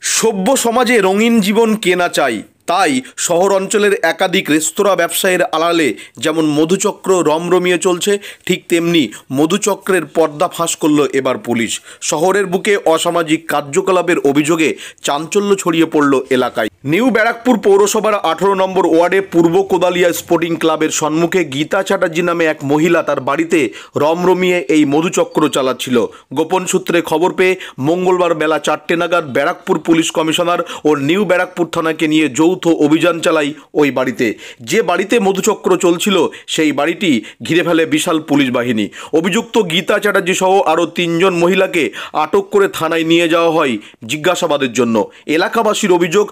সভ্য সমাজে রঙিন জীবন কে না চায়, তাই শহর অঞ্চলের একাধিক রেস্তোরাঁ ব্যবসায়ীর আড়ালে যেমন মধুচক্র রমরমিয়ে চলছে, ঠিক তেমনি মধুচক্রের পর্দা ফাঁস করল এবার পুলিশ। শহরের বুকে অসামাজিক কার্যকলাপের অভিযোগে চাঞ্চল্য ছড়িয়ে পড়ল এলাকায়। নিউ ব্যারাকপুর পৌরসভার 18 নম্বর ওয়ার্ডে পূর্ব কোদালিয়া স্পোর্টিং ক্লাবের সম্মুখে গীতা চ্যাটার্জি নামে এক মহিলা তার বাড়িতে রমরমিয়ে এই মধুচক্র চালাচ্ছিল। গোপন সূত্রে খবর পেয়ে মঙ্গলবার বেলা 4টে নাগাদ ব্যারাকপুর পুলিশ কমিশনার ও নিউ ব্যারাকপুর থানাকে নিয়ে যৌথ অভিযান চালাই ওই বাড়িতে। যে বাড়িতে মধুচক্র চলছিল সেই বাড়িটি ঘিরে ফেলে বিশাল পুলিশ বাহিনী। অভিযুক্ত গীতা চ্যাটার্জি সহ আরও 3 জন মহিলাকে আটক করে থানায় নিয়ে যাওয়া হয় জিজ্ঞাসাবাদের জন্য। এলাকাবাসীর অভিযোগ,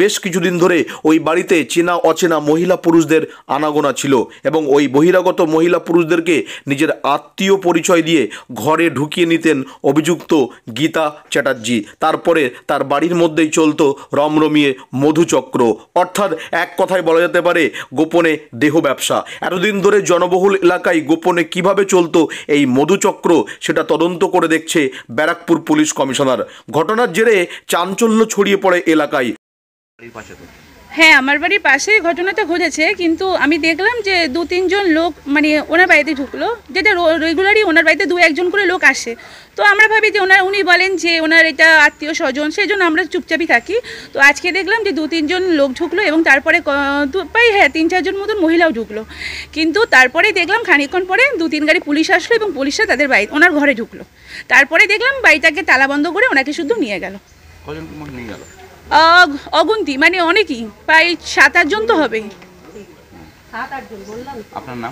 বেশ কিছুদিন ধরে ওই বাড়িতে চেনা অচেনা মহিলা পুরুষদের আনাগোনা ছিল এবং ওই বহিরাগত মহিলা পুরুষদেরকে নিজের আত্মীয় পরিচয় দিয়ে ঘরে ঢুকিয়ে নিতেন অভিযুক্ত গীতা চ্যাটার্জি। তারপরে তার বাড়ির মধ্যেই চলতো রমরমিয়ে মধুচক্র, অর্থাৎ এক কথায় বলা যেতে পারে গোপনে দেহ ব্যবসা। এতদিন ধরে জনবহুল এলাকায় গোপনে কিভাবে চলতো এই মধুচক্র সেটা তদন্ত করে দেখছে ব্যারাকপুর পুলিশ কমিশনার। ঘটনার জেরে চাঞ্চল্য ছড়িয়ে পড়ে এলাকায়। হ্যাঁ, আমার বাড়ির পাশে ঘটনাটা ঘটেছে, কিন্তু আমি দেখলাম যে 2-3 জন লোক মানে ওনার বাড়িতে ঢুকলো, যেটা রেগুলারই ওনার বাড়িতে 2-1 করে লোক আসে। তো আমরা ভাবি যে উনি বলেন যে ওনার এটা আত্মীয় স্বজন, সেই জন্য আমরা চুপচাপই থাকি। তো আজকে দেখলাম যে 2-3 জন লোক ঢুকলো এবং তারপরে প্রায় 3-4 জন মতন মহিলাও ঢুকলো। কিন্তু তারপরে দেখলাম খানিকক্ষণ পরে 2-3 গাড়ি পুলিশ আসলো এবং পুলিশরা তাদের বাড়ি ওনার ঘরে ঢুকলো। তারপরে দেখলাম বাড়িটাকে তালা বন্ধ করে ওনাকে শুধু নিয়ে গেল। কজন নিয়ে গেল? অগুন্তি, মানে অনেকই, প্রায় 7-8 জন তো হবে। আপনার নাম?